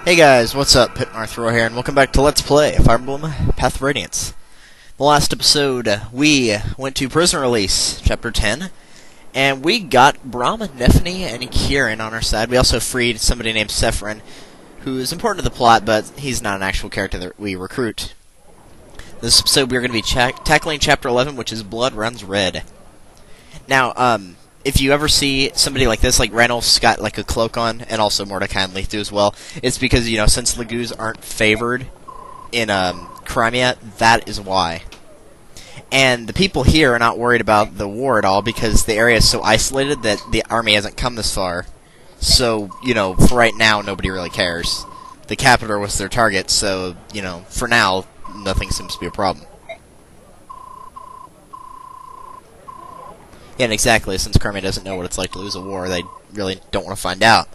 Hey guys, what's up? Pitmarthroy here, and welcome back to Let's Play Fire Emblem Path of Radiance. The last episode, we went to Prison Release, Chapter 10, and we got Brahma, Nefni, and Kieran on our side. We also freed somebody named Sephirin, who is important to the plot, but he's not an actual character that we recruit. This episode, we're going to be tackling Chapter 11, which is Blood Runs Red. Now, if you ever see somebody like this, like Ranulph's got like a cloak on, and also Mordecai and Lethu as well, it's because, you know, since Laguz aren't favored in Crimea, that is why. And the people here are not worried about the war at all because the area is so isolated that the army hasn't come this far. So, you know, for right now, nobody really cares. The capital was their target, so, you know, for now, nothing seems to be a problem. Yeah, and exactly, since Crimea doesn't know what it's like to lose a war, they really don't want to find out.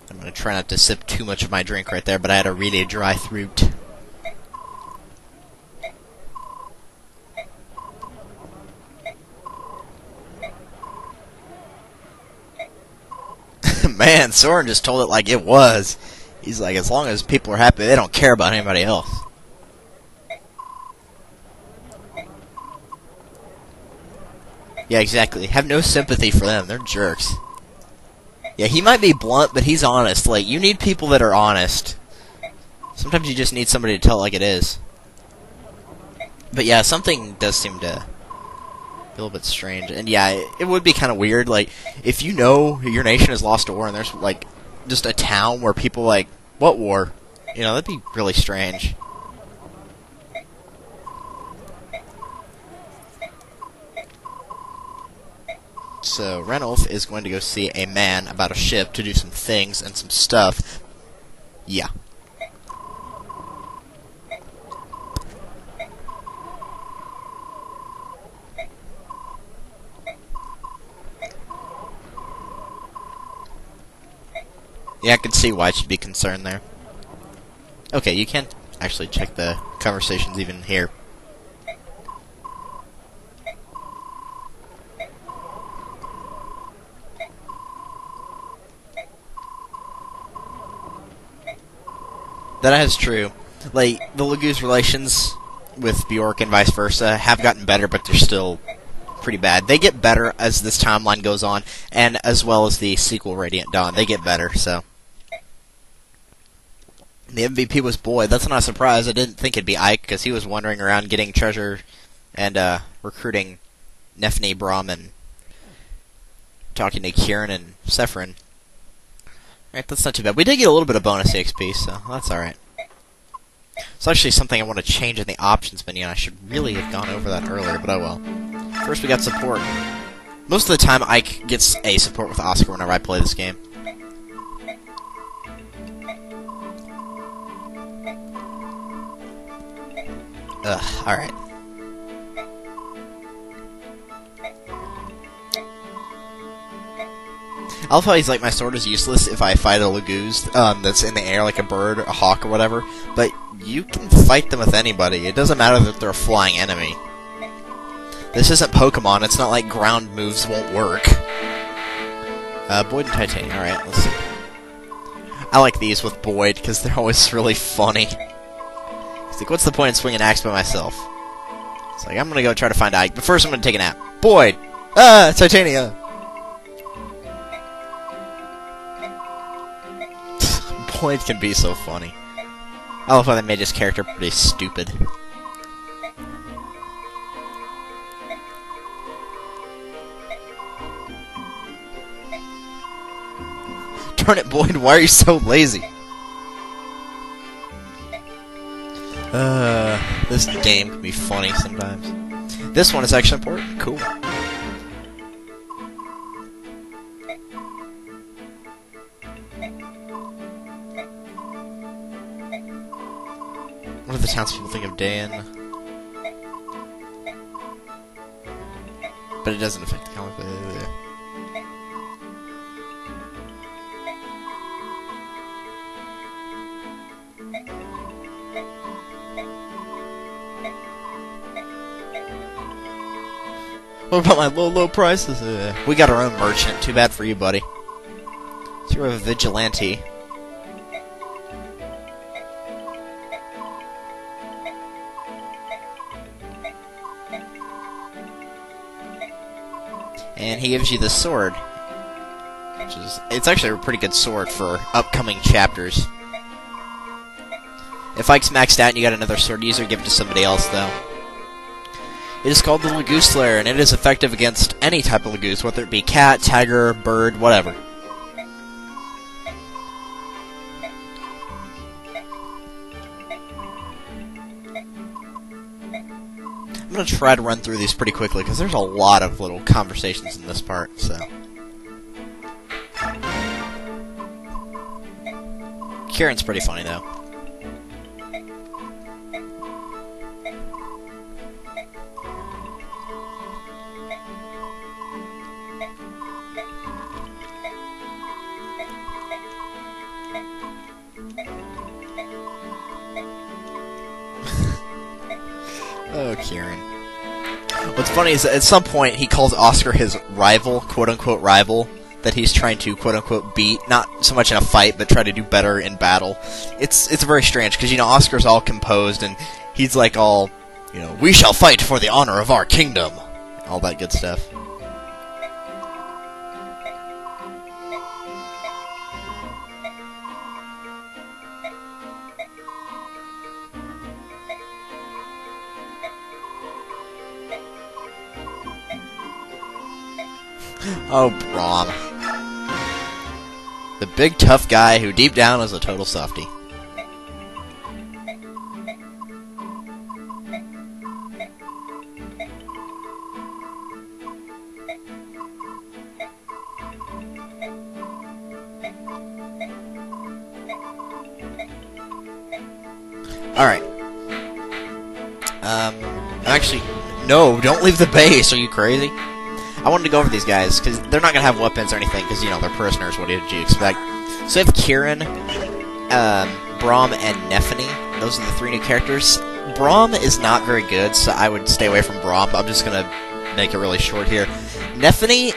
I'm going to try not to sip too much of my drink right there, but I had a really dry throat. Man, Soren just told it like it was. He's like, as long as people are happy, they don't care about anybody else. Yeah, exactly. Have no sympathy for them. They're jerks. Yeah, he might be blunt, but he's honest. Like, you need people that are honest. Sometimes you just need somebody to tell it like it is. But yeah, something does seem to be a little bit strange. And yeah, it would be kind of weird. Like, if you know your nation has lost a war and there's, like, just a town where people like, what war? You know, that'd be really strange. So, Ranulph is going to go see a man about a ship to do some things and some stuff. Yeah. Yeah, I can see why I should be concerned there. Okay, you can't actually check the conversations even here. That is true. Like, the Laguz relations with Bjork and vice versa have gotten better, but they're still pretty bad. They get better as this timeline goes on, and as well as the sequel, Radiant Dawn. They get better, so. The MVP was Boyd. That's not a surprise. I didn't think it'd be Ike, because he was wandering around getting treasure and recruiting Nefni, Brahm, and talking to Kieran and Sephirin. Alright, that's not too bad. We did get a little bit of bonus XP, so that's alright. It's actually something I want to change in the options menu, and I should really have gone over that earlier, but oh well. First we got support. Most of the time Ike gets a support with Oscar whenever I play this game. Ugh, alright. I love how he's like, my sword is useless if I fight a Laguz that's in the air, like a bird, a hawk, or whatever. But you can fight them with anybody. It doesn't matter that they're a flying enemy. This isn't Pokemon. It's not like ground moves won't work. Boyd and Titania. Alright, let's see. I like these with Boyd, because they're always really funny. He's like, what's the point in swinging an axe by myself? It's like, I'm gonna go try to find Ike, but first I'm gonna take a nap. Boyd! Titania! Boyd can be so funny. I love how they made his character pretty stupid. Darn it, Boyd, why are you so lazy? This game can be funny sometimes. This one is actually important. Cool. What do the townspeople think of Daie? But it doesn't affect the comic book. What about my low prices? We got our own merchant. Too bad for you, buddy. So you're a vigilante. And he gives you the sword. It's actually a pretty good sword for upcoming chapters. If Ike's maxed out and you got another sword user, give it to somebody else, though. It is called the Lagoose Slayer, and it is effective against any type of Lagoose, whether it be cat, tiger, bird, whatever. I'm going to try to run through these pretty quickly, because there's a lot of little conversations in this part, so... Kieran's pretty funny, though. Oh, Kieran. What's funny is that at some point he calls Oscar his rival, quote-unquote rival, that he's trying to quote-unquote beat, not so much in a fight, but try to do better in battle. It's very strange, because, you know, Oscar's all composed, and he's like all, you know, we shall fight for the honor of our kingdom, all that good stuff. Oh, Braum. The big tough guy who deep down is a total softie. Alright. Actually, no, don't leave the base, are you crazy? I wanted to go over these guys, because they're not going to have weapons or anything, because, you know, they're prisoners, what did you expect? So we have Kieran, Braum, and Nephany. Those are the three new characters. Braum is not very good, so I would stay away from Braum. I'm just going to make it really short here. Nephany,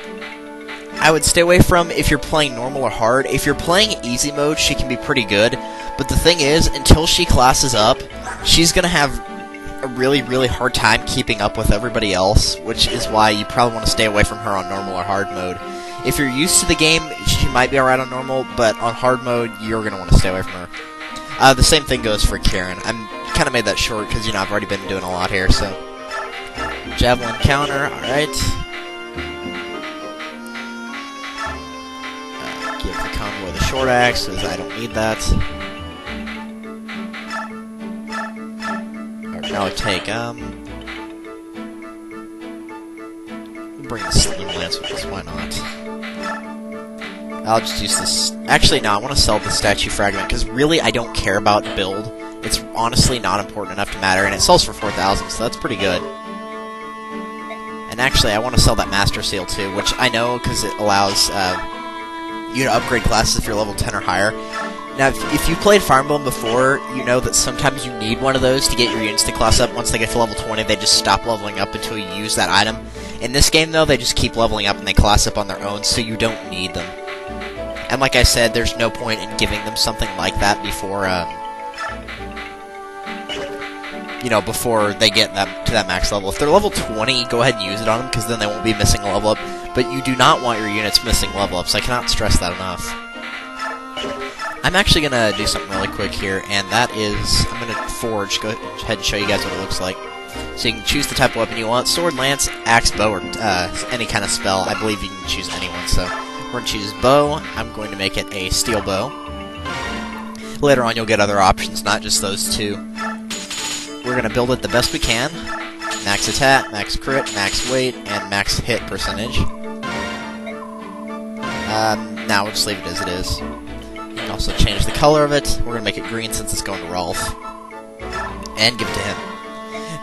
I would stay away from if you're playing normal or hard. If you're playing easy mode, she can be pretty good, but the thing is, until she classes up, she's going to have a really, really hard time keeping up with everybody else, which is why you probably want to stay away from her on normal or hard mode. If you're used to the game, she might be alright on normal, but on hard mode, you're going to want to stay away from her. The same thing goes for Kieran. I'm kind of made that short because, you know, I've already been doing a lot here, so... Javelin counter, alright. Give the convoy the short axe, because I don't need that. Now I'll take, bring the Slim Lance with us, why not? I'll just use this... Actually, no, I want to sell the Statue Fragment, because really I don't care about build. It's honestly not important enough to matter, and it sells for 4,000, so that's pretty good. And actually, I want to sell that Master Seal, too, which I know, because it allows you to upgrade classes if you're level 10 or higher. Now, if you played Fire Emblem before, you know that sometimes you need one of those to get your units to class up. Once they get to level 20, they just stop leveling up until you use that item. In this game, though, they just keep leveling up and they class up on their own, so you don't need them. And like I said, there's no point in giving them something like that before, you know, before they get to that max level. If they're level 20, go ahead and use it on them, because then they won't be missing a level up. But you do not want your units missing level ups. I cannot stress that enough. I'm actually going to do something really quick here, and that is, I'm going to forge, go ahead and show you guys what it looks like. So you can choose the type of weapon you want, sword, lance, axe, bow, or any kind of spell. I believe you can choose anyone, so we're going to choose bow. I'm going to make it a steel bow. Later on you'll get other options, not just those two. We're going to build it the best we can. Max attack, max crit, max weight, and max hit percentage. Now we'll just leave it as it is. You can also change the color of it. We're going to make it green since it's going to Rolf. And give it to him.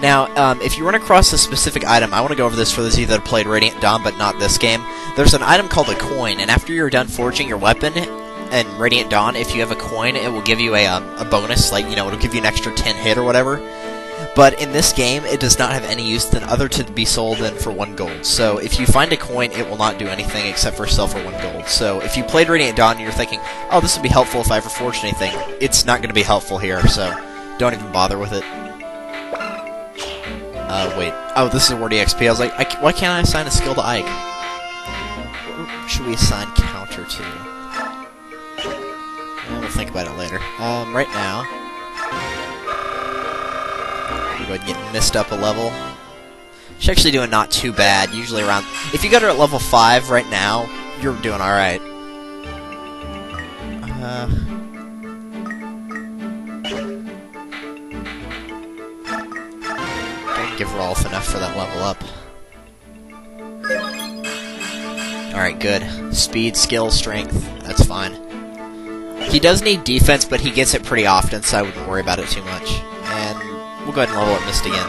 Now, if you run across a specific item, I want to go over this for those of you that have played Radiant Dawn, but not this game. There's an item called a coin, and after you're done forging your weapon in Radiant Dawn, if you have a coin, it will give you a bonus, like, you know, it'll give you an extra 10 hit or whatever. But in this game, it does not have any use than other to be sold in for 1 gold. So if you find a coin, it will not do anything except for sell for 1 gold. So if you played Radiant Dawn and you're thinking, oh, this would be helpful if I ever forged anything, it's not going to be helpful here, so don't even bother with it. Wait. Oh, this is award EXP. I was like, why can't I assign a skill to Ike? What should we assign counter to? We'll think about it later. Right now, we'll go ahead and get missed up a level. She's actually doing not too bad. Usually around... If you got her at level 5 right now, you're doing alright. Give Rolf enough for that level up. Alright, good. Speed, skill, strength. That's fine. He does need defense, but he gets it pretty often, so I wouldn't worry about it too much. And we'll go ahead and level up Mist again.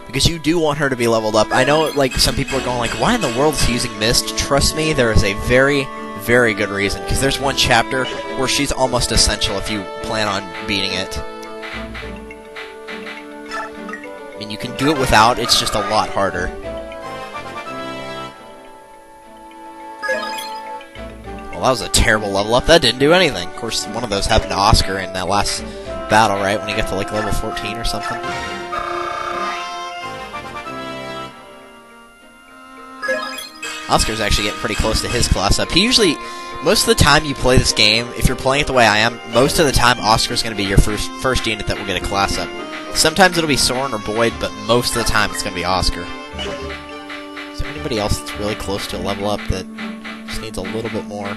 Because you do want her to be leveled up. I know, like, some people are going like, why in the world is he using Mist? Trust me, there is a very, very good reason. Because there's one chapter where she's almost essential if you plan on beating it. I mean, you can do it without, it's just a lot harder. Well, that was a terrible level up. That didn't do anything. Of course, one of those happened to Oscar in that last battle, right? When he got to, like, level 14 or something. Oscar's actually getting pretty close to his class up. He usually... Most of the time you play this game, if you're playing it the way I am, most of the time Oscar's going to be your first unit that will get a class up. Sometimes it'll be Soren or Boyd, but most of the time it's going to be Oscar. Is there anybody else that's really close to a level up that just needs a little bit more?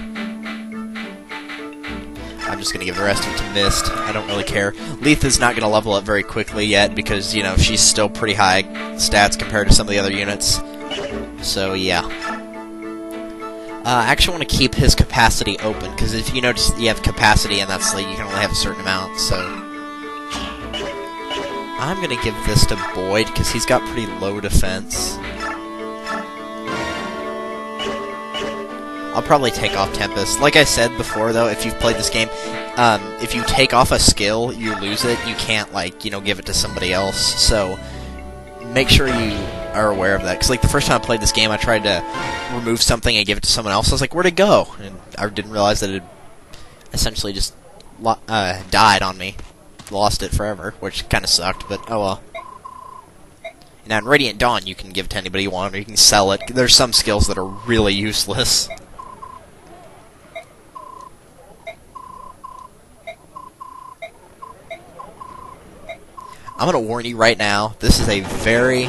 I'm just going to give the rest of it to Mist. I don't really care. Letha's not going to level up very quickly yet because, you know, she's still pretty high stats compared to some of the other units. So, yeah. I actually want to keep his capacity open, because if you notice you have capacity, and that's like, you can only have a certain amount, so... I'm going to give this to Boyd, because he's got pretty low defense. I'll probably take off Tempest. Like I said before, though, if you've played this game, if you take off a skill, you lose it. You can't, like, you know, give it to somebody else, so... Make sure you are aware of that, because like the first time I played this game, I tried to remove something and give it to someone else. I was like, where'd it go? And I didn't realize that it essentially just died on me. Lost it forever, which kind of sucked, but oh well. Now in Radiant Dawn, you can give it to anybody you want, or you can sell it. There's some skills that are really useless. I'm going to warn you right now, this is a very,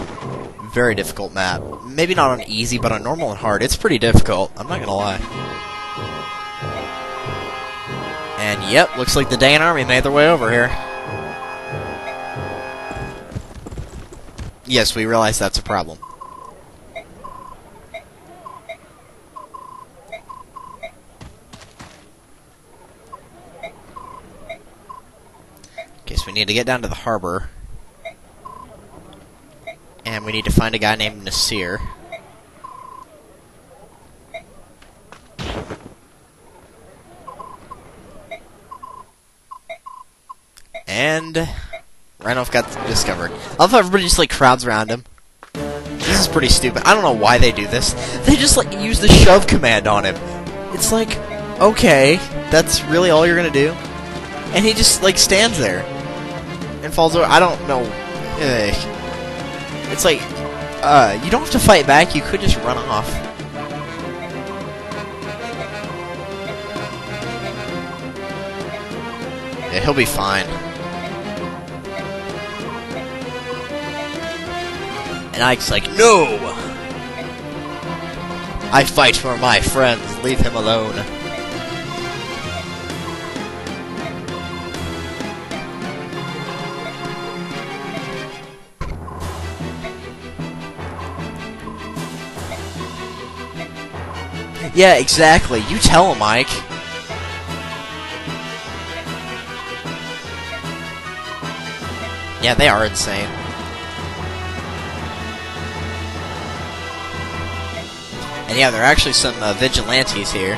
very difficult map. Maybe not on easy, but on normal and hard, it's pretty difficult. I'm not going to lie. And yep, looks like the Daie army made their way over here. Yes, we realize that's a problem. Okay, so we need to get down to the harbor. And we need to find a guy named Nasir. And Randolph got discovered. I love how everybody just like crowds around him. This is pretty stupid. I don't know why they do this. They just like use the shove command on him. It's like, okay, that's really all you're gonna do? And he just like stands there and falls over. I don't know. It's like, you don't have to fight back, you could just run off. Yeah, he'll be fine. And Ike's like, no! I fight for my friends, leave him alone. Yeah, exactly. You tell him, Ike. Yeah, they are insane. And yeah, there are actually some vigilantes here.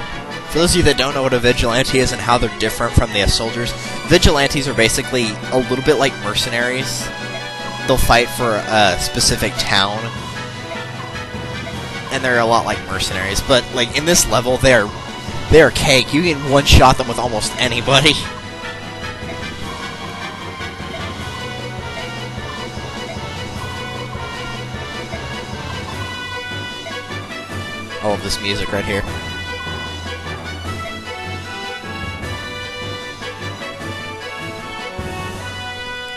For those of you that don't know what a vigilante is and how they're different from the soldiers, vigilantes are basically a little bit like mercenaries. They'll fight for a specific town, and they're a lot like mercenaries. But like in this level, they're cake. You can one-shot them with almost anybody. I love this music right here.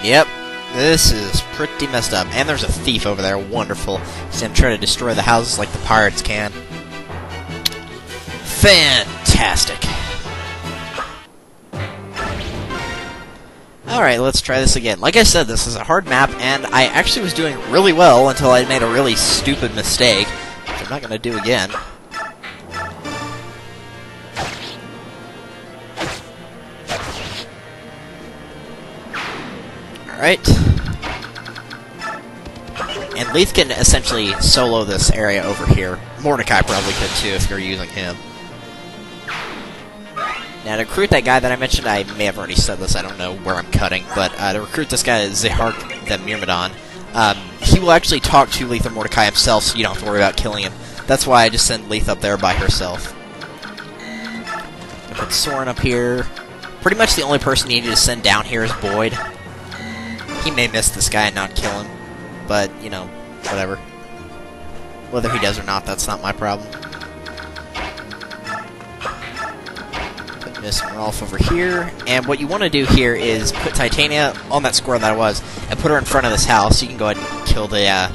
Yep, this is pretty messed up. And there's a thief over there. Wonderful. See him try to destroy the houses like the pirates can. Fantastic. Alright, let's try this again. Like I said, this is a hard map, and I actually was doing really well until I made a really stupid mistake, which I'm not going to do again. Alright. And Leith can essentially solo this area over here. Mordecai probably could too if you're using him. Now, to recruit that guy that I mentioned, I may have already said this, I don't know where I'm cutting, but to recruit this guy, Zehark the Myrmidon, he will actually talk to Leith or Mordecai himself, so you don't have to worry about killing him. That's why I just sent Leith up there by herself. Put Soren up here. Pretty much the only person you need to send down here is Boyd. He may miss this guy and not kill him, but, you know, whatever. Whether he does or not, that's not my problem. Put Miss Rolf over here, and what you want to do here is put Titania on that square that I was, and put her in front of this house. You can go ahead and kill the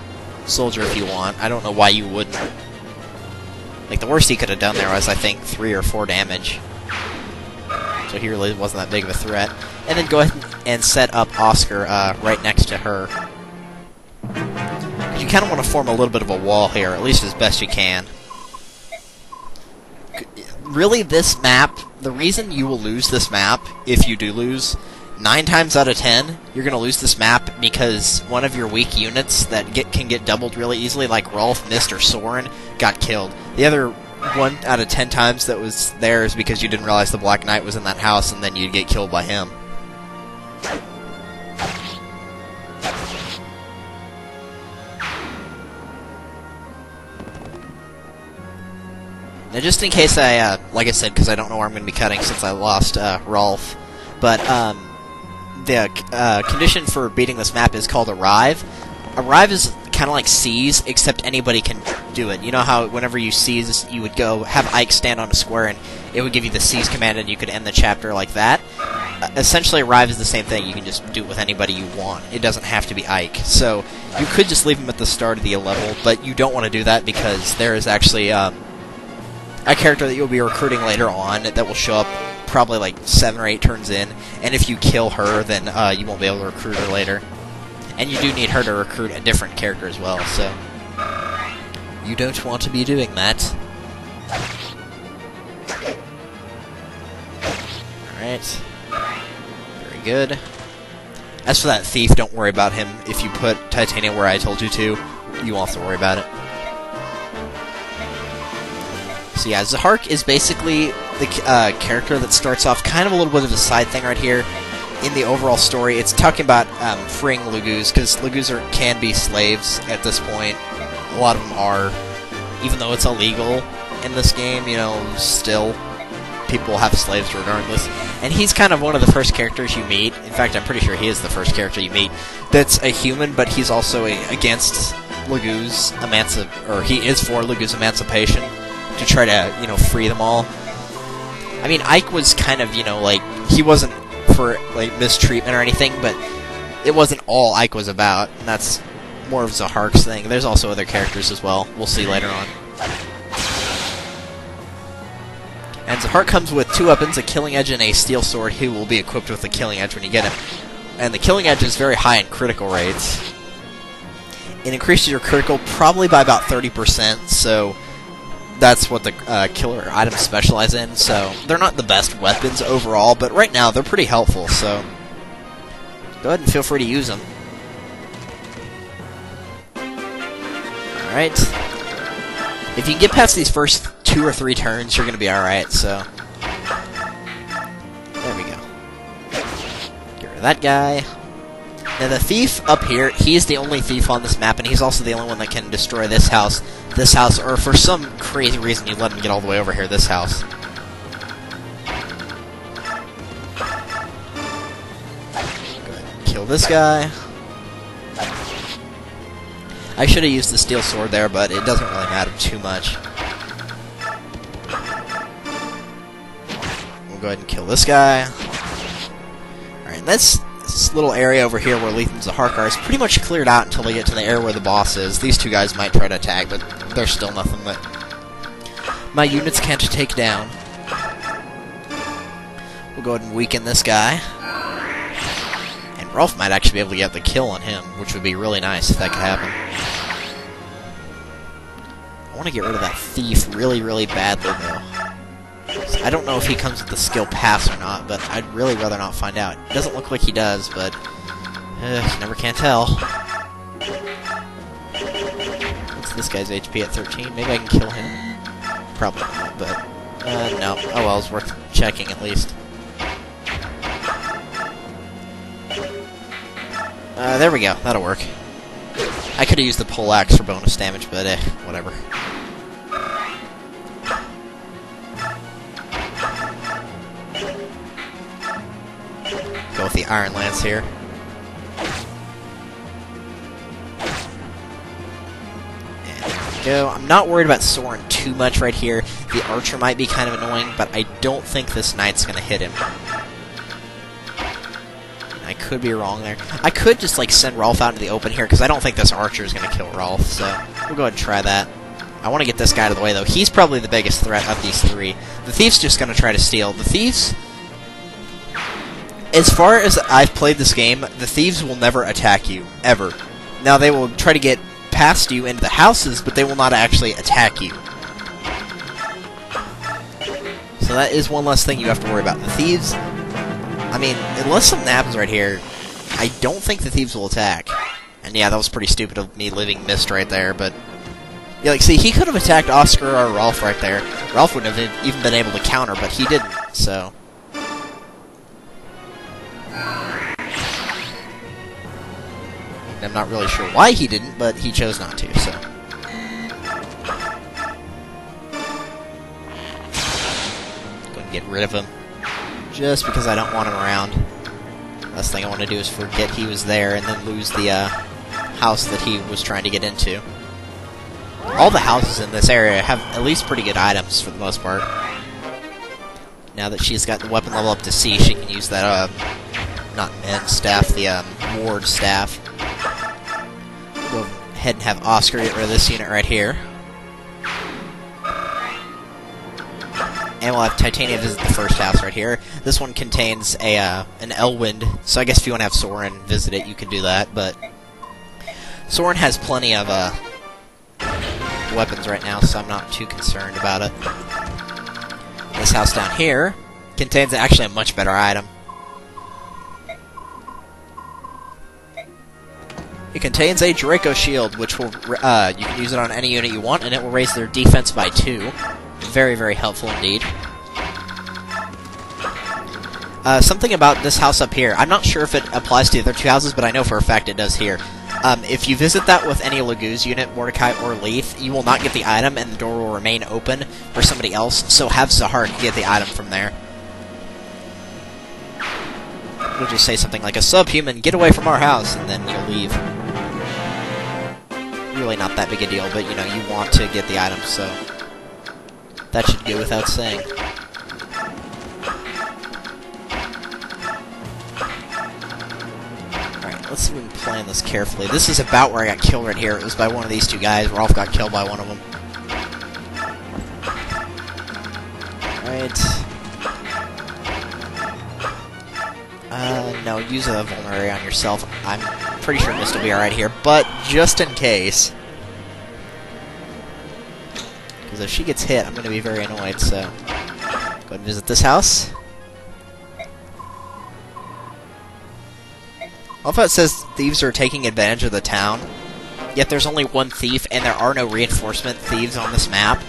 soldier if you want. I don't know why you wouldn't. Like, the worst he could have done there was, I think, 3 or 4 damage. So he really wasn't that big of a threat. And then go ahead and set up Oscar right next to her. You kind of want to form a little bit of a wall here, at least as best you can. Really, this map, the reason you will lose this map, if you do lose, 9 times out of 10, you're going to lose this map because one of your weak units that can get doubled really easily, like Rolf, Mist, or Soren, got killed. The other 1 out of 10 times that was there is because you didn't realize the Black Knight was in that house, and then you'd get killed by him. Now, just in case like I said, because I don't know where I'm going to be cutting since I lost Rolf, but the condition for beating this map is called Arrive. Arrive is kind of like Seize, except anybody can do it. You know how whenever you Seize, you would go have Ike stand on a square, and it would give you the Seize command, and you could end the chapter like that? Essentially, Arrive is the same thing. You can just do it with anybody you want. It doesn't have to be Ike. So, you could just leave him at the start of the level, but you don't want to do that because there is actually a character that you'll be recruiting later on that will show up probably like 7 or 8 turns in, and if you kill her, then you won't be able to recruit her later. And you do need her to recruit a different character as well, so you don't want to be doing that. Alright. Very good. As for that thief, don't worry about him. If you put Titania where I told you to, you won't have to worry about it. So yeah, Zehark is basically the character that starts off kind of a little bit of a side thing right here. In the overall story, it's talking about freeing Lugus, because Lugus can be slaves at this point. A lot of them are. Even though it's illegal in this game, you know, still, people have slaves regardless. And he's kind of one of the first characters you meet. In fact, I'm pretty sure he is the first character you meet that's a human, but he's also against Lugus or he is for Lugus emancipation to try to, you know, free them all. I mean, Ike was kind of, you know, like, he wasn't for like mistreatment or anything, but it wasn't all Ike was about, and that's more of Zehark's thing. There's also other characters as well. We'll see later on. And Zehark comes with 2 weapons, a Killing Edge and a Steel Sword. He will be equipped with the Killing Edge when you get him. And the Killing Edge is very high in critical rates. It increases your critical probably by about 30%, so that's what the killer items specialize in, so they're not the best weapons overall, but right now they're pretty helpful, so go ahead and feel free to use them. Alright. If you can get past these first 2 or 3 turns, you're going to be alright, so... There we go. Get rid of that guy. Now the thief up here, he's the only thief on this map, and he's also the only one that can destroy this house, or for some crazy reason you let him get all the way over here, this house. Go ahead and kill this guy. I should have used the steel sword there, but it doesn't really matter too much. We'll go ahead and kill this guy. Alright, this little area over here where Lethan's the Harkar is pretty much cleared out until they get to the area where the boss is. These two guys might try to attack, but there's still nothing that my units can't take down. We'll go ahead and weaken this guy. And Rolf might actually be able to get the kill on him, which would be really nice if that could happen. I want to get rid of that thief really, really badly, though. I don't know if he comes with the skill pass or not, but I'd really rather not find out. It doesn't look like he does, but you never can tell. What's this guy's HP at 13? Maybe I can kill him. Probably not, but no. Oh well, it's worth checking at least. There we go. That'll work. I could have used the poleaxe for bonus damage, but whatever. Go with the Iron Lance here. And there we go. I'm not worried about Soren too much right here. The Archer might be kind of annoying, but I don't think this Knight's going to hit him. I could be wrong there. I could just, like, send Rolf out into the open here, because I don't think this Archer is going to kill Rolf, so we'll go ahead and try that. I want to get this guy out of the way, though. He's probably the biggest threat of these three. The Thief's just going to try to steal. The Thieves... As far as I've played this game, the Thieves will never attack you, ever. Now, they will try to get past you into the houses, but they will not actually attack you. So that is one less thing you have to worry about. The Thieves, I mean, unless something happens right here, I don't think the Thieves will attack. And yeah, that was pretty stupid of me leaving Mist right there, but... Yeah, like, see, he could have attacked Oscar or Rolf right there. Rolf wouldn't have even been able to counter, but he didn't, so... I'm not really sure why he didn't, but he chose not to, so... Go and get rid of him. Just because I don't want him around. Last thing I want to do is forget he was there and then lose the house that he was trying to get into. All the houses in this area have at least pretty good items for the most part. Now that she's got the weapon level up to C, she can use that, not men's staff, the ward staff. Go ahead and have Oscar get rid of this unit right here. And we'll have Titania visit the first house right here. This one contains a an Elwind, so I guess if you want to have Soren visit it, you can do that, but... Soren has plenty of weapons right now, so I'm not too concerned about it. This house down here contains actually a much better item. It contains a Draco Shield, which will you can use it on any unit you want, and it will raise their defense by 2. Very, very helpful indeed. Something about this house up here. I'm not sure if it applies to the other two houses, but I know for a fact it does here. If you visit that with any Laguz unit, Mordecai or Leith, you will not get the item, and the door will remain open for somebody else, so have Zahar get the item from there. We'll just say something like, a subhuman, get away from our house, and then you'll leave. Really not that big a deal, but, you know, you want to get the item, so... That should go without saying. Alright, let's see if we can plan this carefully. This is about where I got killed right here. It was by one of these two guys. Rolf got killed by one of them. Alright. No, use a vulnerary on yourself. I'm pretty sure Mist will be alright here, but just in case... Because if she gets hit, I'm going to be very annoyed, so... Go ahead and visit this house. I love how it says thieves are taking advantage of the town, yet there's only one thief, and there are no reinforcement thieves on this map.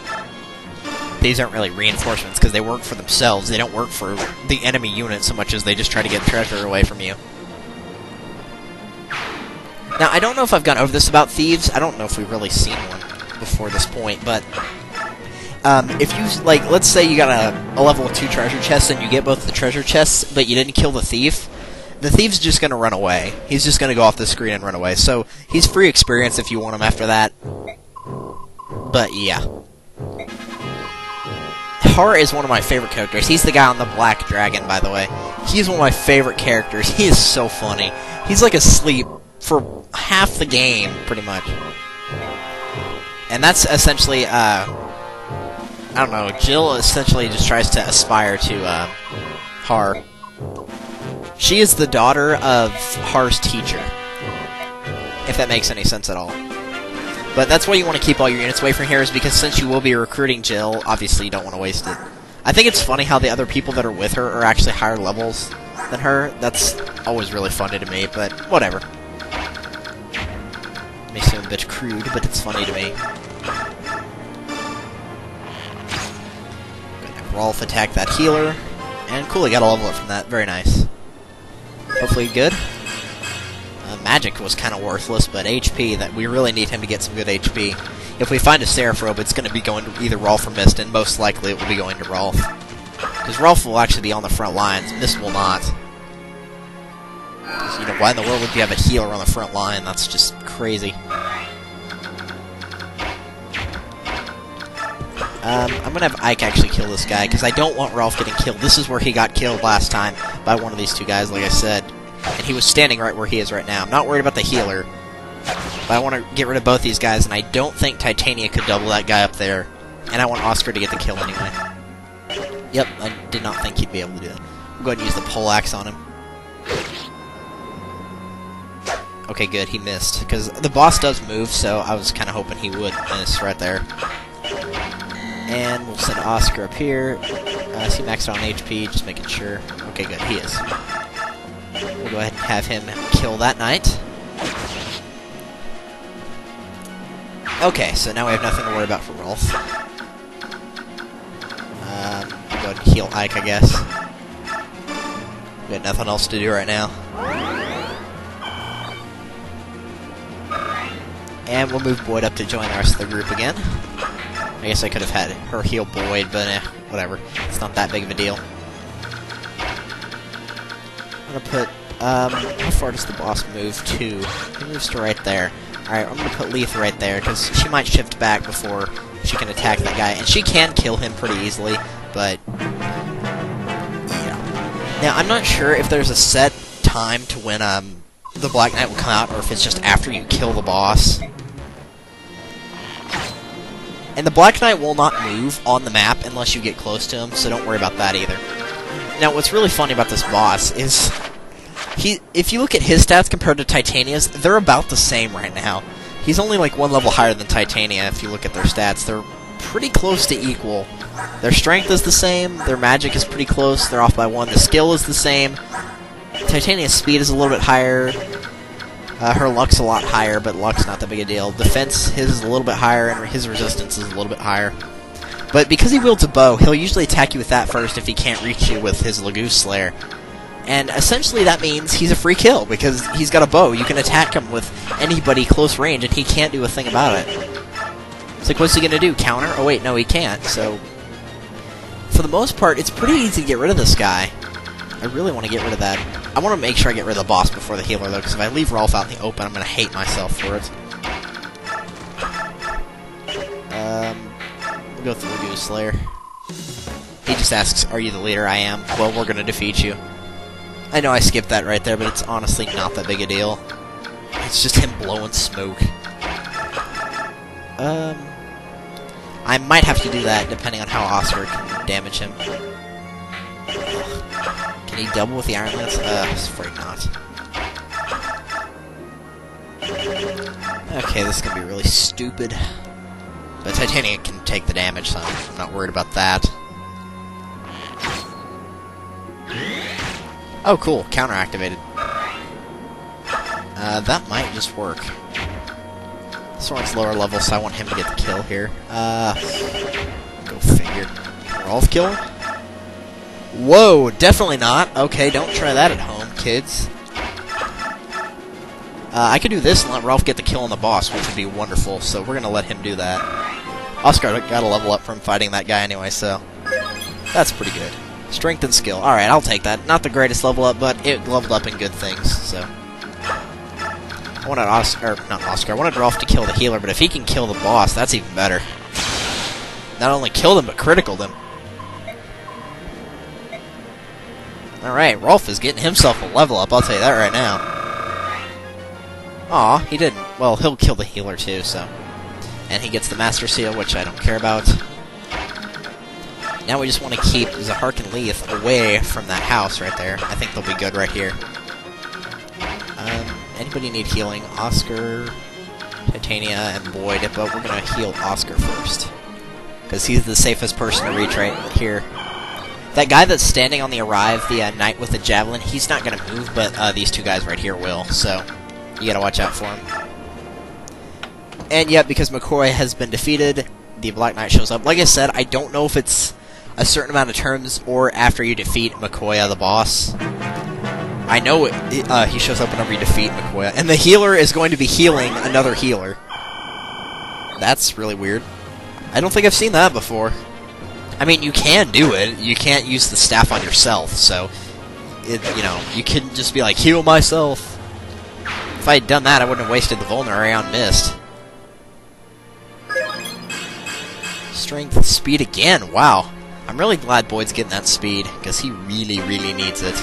these aren't really reinforcements because they work for themselves. They don't work for the enemy unit so much as they just try to get treasure away from you. Now, I don't know if I've gone over this about thieves. I don't know if we've really seen one before this point, but if you, like, let's say you got a level 2 treasure chest and you get both the treasure chests, but you didn't kill the thief's just going to run away. He's just going to go off the screen and run away. So, he's free experience if you want him after that. But, yeah. Har is one of my favorite characters. He's the guy on the black dragon, by the way. He's one of my favorite characters. He is so funny. He's like asleep for half the game, pretty much. And that's essentially, I don't know, Jill essentially just tries to aspire to, Har. She is the daughter of Har's teacher, if that makes any sense at all. But that's why you want to keep all your units away from here, is because since you will be recruiting Jill, obviously you don't want to waste it. I think it's funny how the other people that are with her are actually higher levels than her. That's always really funny to me, but whatever. May seem a bit crude, but it's funny to me. Rolf attack that healer, and cool, he got a level up from that. Very nice. Hopefully good. Magic was kind of worthless, but HP, that we really need him to get some good HP. If we find a Seraph it's going to be going to either Rolf or Mist, and most likely it will be going to Rolf. Because Rolf will actually be on the front lines, Mist will not. You know, why in the world would you have a healer on the front line? That's just crazy. I'm gonna have Ike actually kill this guy, because I don't want Rolf getting killed. This is where he got killed last time by one of these two guys, like I said. And he was standing right where he is right now. I'm not worried about the healer, but I want to get rid of both these guys, and I don't think Titania could double that guy up there. And I want Oscar to get the kill anyway. Yep, I did not think he'd be able to do that. We'll go ahead and use the poleaxe on him. Okay, good, he missed. Because the boss does move, so I was kind of hoping he would miss right there. And we'll send Oscar up here. Is he maxed out on HP? Just making sure. Okay, good, he is. We'll go ahead and have him kill that knight. Okay, so now we have nothing to worry about for Rolf. We'll go ahead and heal Ike, I guess. We got nothing else to do right now. And we'll move Boyd up to join the rest of the group again. I guess I could have had her heal Boyd, but whatever. It's not that big of a deal. I'm gonna put, how far does the boss move to? He moves to right there. Alright, I'm gonna put Leith right there, because she might shift back before she can attack that guy. And she can kill him pretty easily, but yeah. Now, I'm not sure if there's a set time to when, the Black Knight will come out, or if it's just after you kill the boss. And the Black Knight will not move on the map unless you get close to him, so don't worry about that either. Now, what's really funny about this boss is, if you look at his stats compared to Titania's, they're about the same right now. He's only like one level higher than Titania if you look at their stats. They're pretty close to equal. Their strength is the same, their magic is pretty close, they're off by 1, the skill is the same. Titania's speed is a little bit higher. Her luck's a lot higher, but luck's not that big a deal. Defense, his is a little bit higher, and his resistance is a little bit higher. But because he wields a bow, he'll usually attack you with that first if he can't reach you with his Lagoose Slayer. And essentially that means he's a free kill, because he's got a bow. You can attack him with anybody close range, and he can't do a thing about it. It's like, what's he gonna do, counter? Oh wait, no, he can't, so... For the most part, it's pretty easy to get rid of this guy. I really want to get rid of that. I want to make sure I get rid of the boss before the healer, though, because if I leave Rolf out in the open, I'm going to hate myself for it. We'll go with the Lagoose Slayer. He just asks, are you the leader? I am. Well, we're going to defeat you. I know I skipped that right there, but it's honestly not that big a deal. It's just him blowing smoke. I might have to do that, depending on how Oscar can damage him. Can he double with the Iron Lance? I was afraid not. Okay, this is going to be really stupid. But Titania can take the damage, so I'm not worried about that. Oh, cool. Counter-activated. That might just work. This one's lower level, so I want him to get the kill here. Go figure. here. Rolf kill him? Whoa, definitely not. Okay, don't try that at home, kids. I could do this and let Ralph get the kill on the boss, which would be wonderful, so we're going to let him do that. Oscar got a level up from fighting that guy anyway, so that's pretty good. Strength and skill. Alright, I'll take that. Not the greatest level up, but it leveled up in good things, so. I wanted I wanted Ralph to kill the healer, but if he can kill the boss, that's even better. Not only killed him, but criticaled him. Alright, Rolf is getting himself a level up, I'll tell you that right now. Aw, he didn't. Well, he'll kill the healer too, so. And he gets the Master Seal, which I don't care about. Now we just want to keep Zahark and Leith away from that house right there. I think they'll be good right here. Anybody need healing? Oscar, Titania, and Boyd, but we're going to heal Oscar first. Because he's the safest person to reach right here. That guy that's standing on the arrive, the knight with the javelin, he's not going to move, but these two guys right here will, so you got to watch out for him. And yet, because McCoy has been defeated, the Black Knight shows up. Like I said, I don't know if it's a certain amount of turns or after you defeat McCoy, the boss. I know he shows up whenever you defeat McCoy, and the healer is going to be healing another healer. That's really weird. I don't think I've seen that before. I mean, you can do it. You can't use the staff on yourself, so you can just be like, heal myself. If I had done that, I wouldn't have wasted the Vulnerary on Mist. Strength, speed again. Wow. I'm really glad Boyd's getting that speed, because he really, really needs it.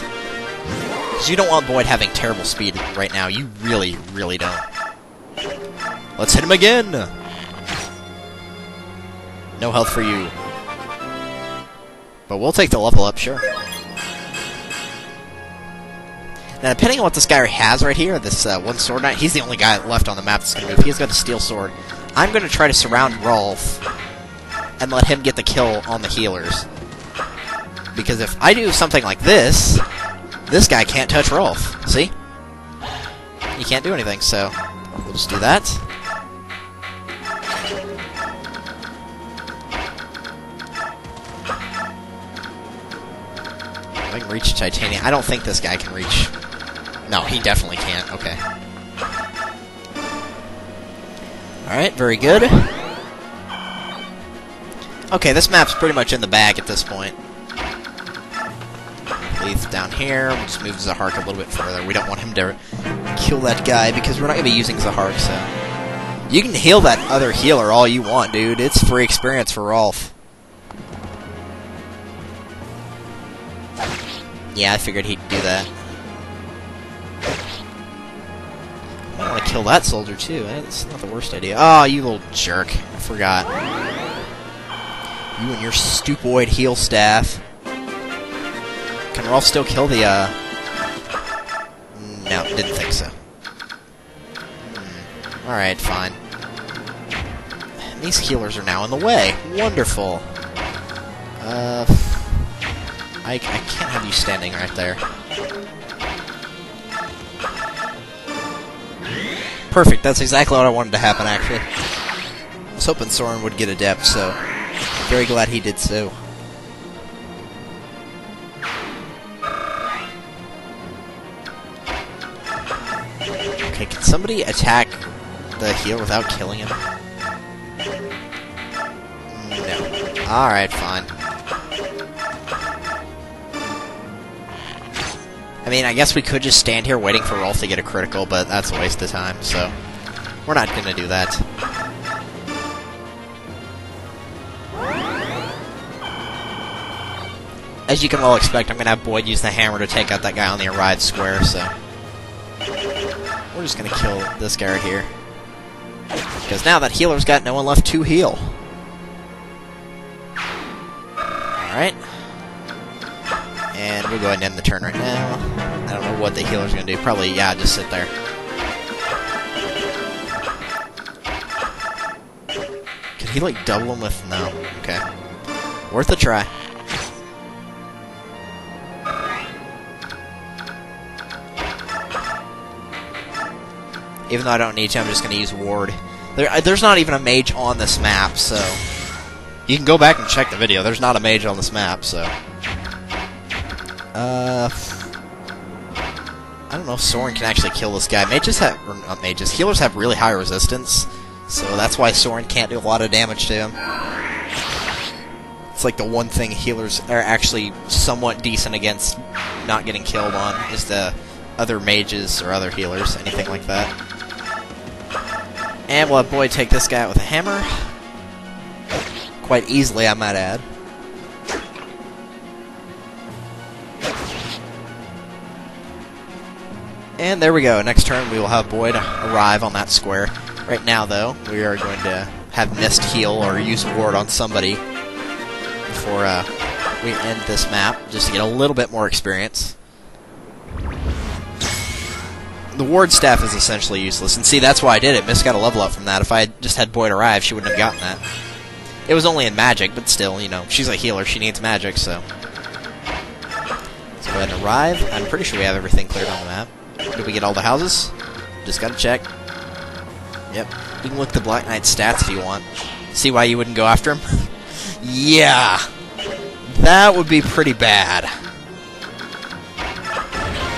Because you don't want Boyd having terrible speed right now. You really, really don't. Let's hit him again! No health for you. But we'll take the level up, sure. Now, depending on what this guy has right here, this one sword knight, he's the only guy left on the map that's going to move. He's got a steel sword. I'm going to try to surround Rolf and let him get the kill on the healers. Because if I do something like this, this guy can't touch Rolf. See? He can't do anything, so we'll just do that. I can reach Titania. I don't think this guy can reach. No, he definitely can't. Okay. Alright, very good. Okay, this map's pretty much in the bag at this point. Leith down here. We'll just move Zahark a little bit further. We don't want him to kill that guy because we're not going to be using Zahark, so. You can heal that other healer all you want, dude. It's free experience for Rolf. Yeah, I figured he'd do that. I want to kill that soldier, too. It's not the worst idea. Oh, you little jerk. I forgot. You and your stupoid heal staff. Can Rolf still kill the, No, didn't think so. Alright, fine. These healers are now in the way. Wonderful. I can't have you standing right there. Perfect, that's exactly what I wanted to happen, actually. I was hoping Soren would get adept, so very glad he did so. Okay, can somebody attack the healer without killing him? No. Alright, fine. I mean, I guess we could just stand here waiting for Rolf to get a critical, but that's a waste of time, so we're not going to do that. As you can well expect, I'm going to have Boyd use the hammer to take out that guy on the arrive square, so we're just going to kill this guy right here. Because now that healer's got no one left to heal. Alright. And we'll go ahead and end the turn right now. I don't know what the healer's going to do. Probably, yeah, just sit there. Could he, like, double him with... No. Okay. Worth a try. Even though I don't need to, I'm just going to use Ward. There's not even a mage on this map, so... You can go back and check the video. There's not a mage on this map, so... I don't know if Soren can actually kill this guy. Mages have... Or not mages. Healers have really high resistance, so that's why Soren can't do a lot of damage to him. It's like the one thing healers are actually somewhat decent against not getting killed on, is the other mages or other healers, anything like that. And we'll have Boyd take this guy out with a hammer. Quite easily, I might add. And there we go. Next turn, we will have Boyd arrive on that square. Right now, though, we are going to have Mist heal or use Ward on somebody before we end this map, just to get a little bit more experience. The Ward staff is essentially useless, and see, that's why I did it. Mist got a level up from that. If I had just had Boyd arrive, she wouldn't have gotten that. It was only in magic, but still, you know, she's a healer. She needs magic, so... Let's go ahead and arrive. I'm pretty sure we have everything cleared on the map. Did we get all the houses? Just gotta check. Yep. You can look at the Black Knight's stats if you want. See why you wouldn't go after him? Yeah! That would be pretty bad.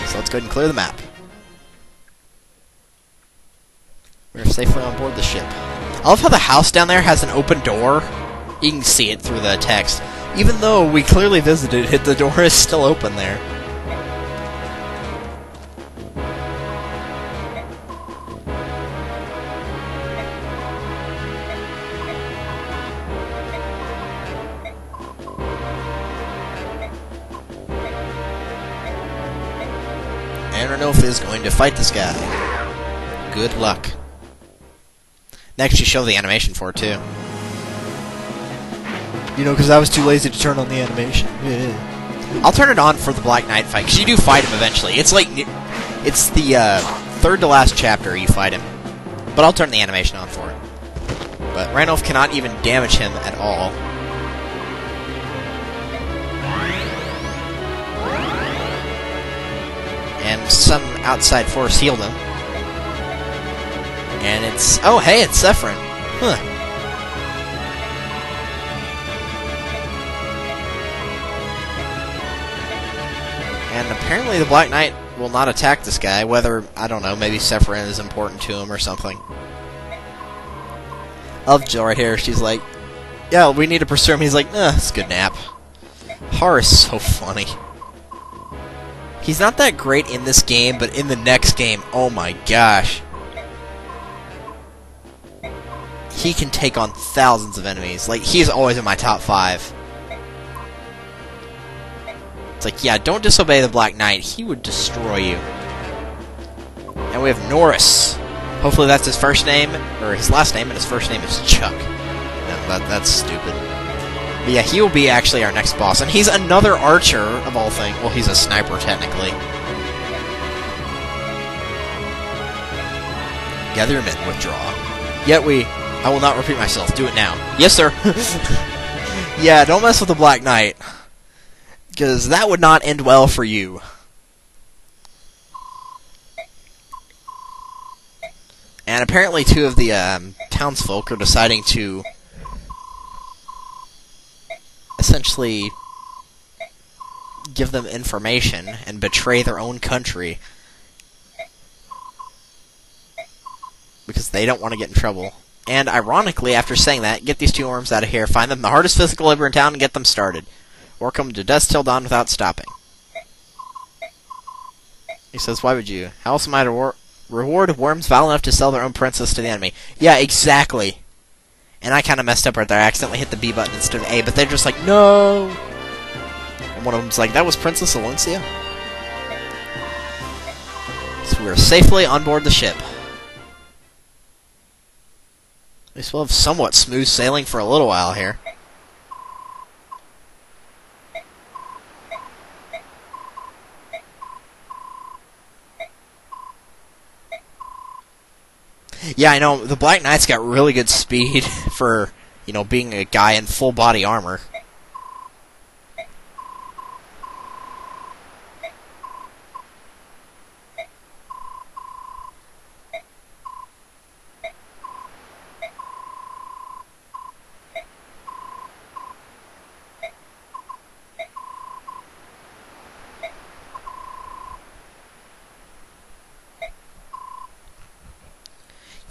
So let's go ahead and clear the map. We're safely on board the ship. I love how the house down there has an open door. You can see it through the text. Even though we clearly visited it, the door is still open there. And Ranulf is going to fight this guy. Good luck. They actually show the animation for it, too. You know, because I was too lazy to turn on the animation. Yeah. I'll turn it on for the Black Knight fight, because you do fight him eventually. It's like... It's the third to last chapter you fight him. But I'll turn the animation on for it. But Ranulf cannot even damage him at all. And some outside force healed him. And it's... Oh, hey, it's Zephyrin. Huh. And apparently the Black Knight will not attack this guy, whether, I don't know, maybe Zephyrin is important to him or something. I love Jill right here. She's like, yeah, we need to pursue him. He's like, it's a good nap. Har is so funny. He's not that great in this game, but in the next game, oh my gosh. He can take on thousands of enemies. Like, he's always in my top 5. It's like, yeah, don't disobey the Black Knight. He would destroy you. And we have Norris. Hopefully that's his first name, or his last name, and his first name is Chuck. No, that's stupid. But yeah, he will be actually our next boss. And he's another archer, of all things. Well, he's a sniper, technically. Gather your men, withdraw. Yet I will not repeat myself. Do it now. Yes, sir. Yeah, don't mess with the Black Knight. Because that would not end well for you. And apparently 2 of the townsfolk are deciding to essentially give them information and betray their own country. Because they don't want to get in trouble. And ironically, after saying that, get these 2 worms out of here, find them the hardest physical labor in town, and get them started. Or come to dust till dawn without stopping. He says, why would you? How else am I to reward worms vile enough to sell their own princess to the enemy? Yeah, exactly. And I kind of messed up right there. I accidentally hit the B button instead of A, but they're just like, no! And one of them's like, that was Princess Alencia? So we're safely on board the ship. At least we'll have somewhat smooth sailing for a little while here. Yeah, I know, the Black Knight's got really good speed for, you know, being a guy in full body armor.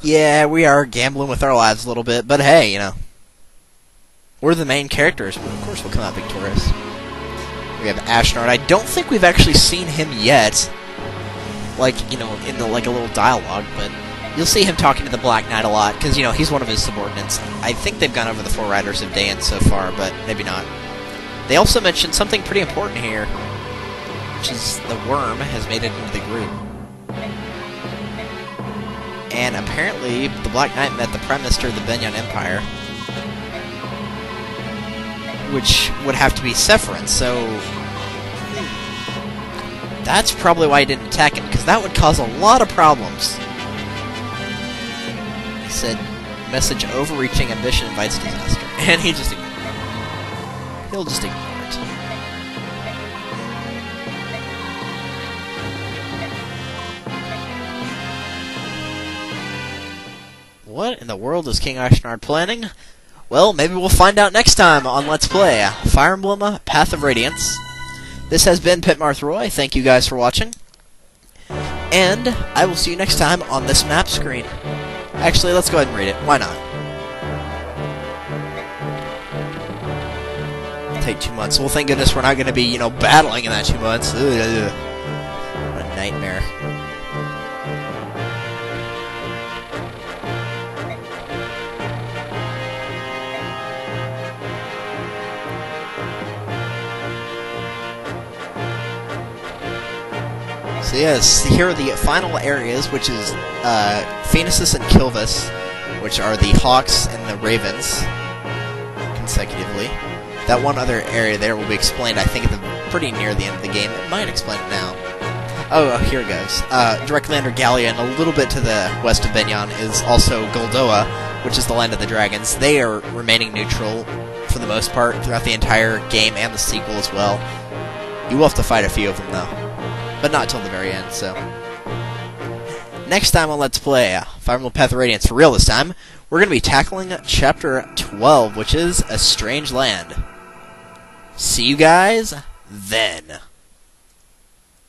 Yeah, we are gambling with our lives a little bit, but hey, you know, we're the main characters. Of course we'll come out victorious. We have Ashnard. I don't think we've actually seen him yet, like, you know, in the, like, a little dialogue, but you'll see him talking to the Black Knight a lot, because, you know, he's one of his subordinates. I think they've gone over the 4 Riders of Daie so far, but maybe not. They also mentioned something pretty important here, which is the worm has made it into the group. And apparently, the Black Knight met the Prime Minister of the Benyon Empire, which would have to be Sephirin, so that's probably why he didn't attack him, because that would cause a lot of problems. He said, message overreaching ambition invites disaster. And he just ignored it. He'll just ignore it. What in the world is King Ashnard planning? Well, maybe we'll find out next time on Let's Play Fire Emblem Path of Radiance. This has been Pitmarthroy. Thank you guys for watching. And I will see you next time on this map screen. Actually, let's go ahead and read it. Why not? It'll take 2 months. Well, thank goodness we're not going to be, you know, battling in that 2 months. Ugh. What a nightmare. So yes, here are the final areas, which is Phoenicis and Kilvis, which are the Hawks and the Ravens, consecutively. That one other area there will be explained, I think, pretty near the end of the game. It might explain it now. Oh, here it goes. Directly under Gallia and a little bit to the west of Benyon is also Goldoa, which is the land of the dragons. They are remaining neutral for the most part throughout the entire game and the sequel as well. You will have to fight a few of them, though. But not till the very end, so. Next time on Let's Play Fire Emblem Path of Radiance, for real this time, we're going to be tackling Chapter 12, which is A Strange Land. See you guys then.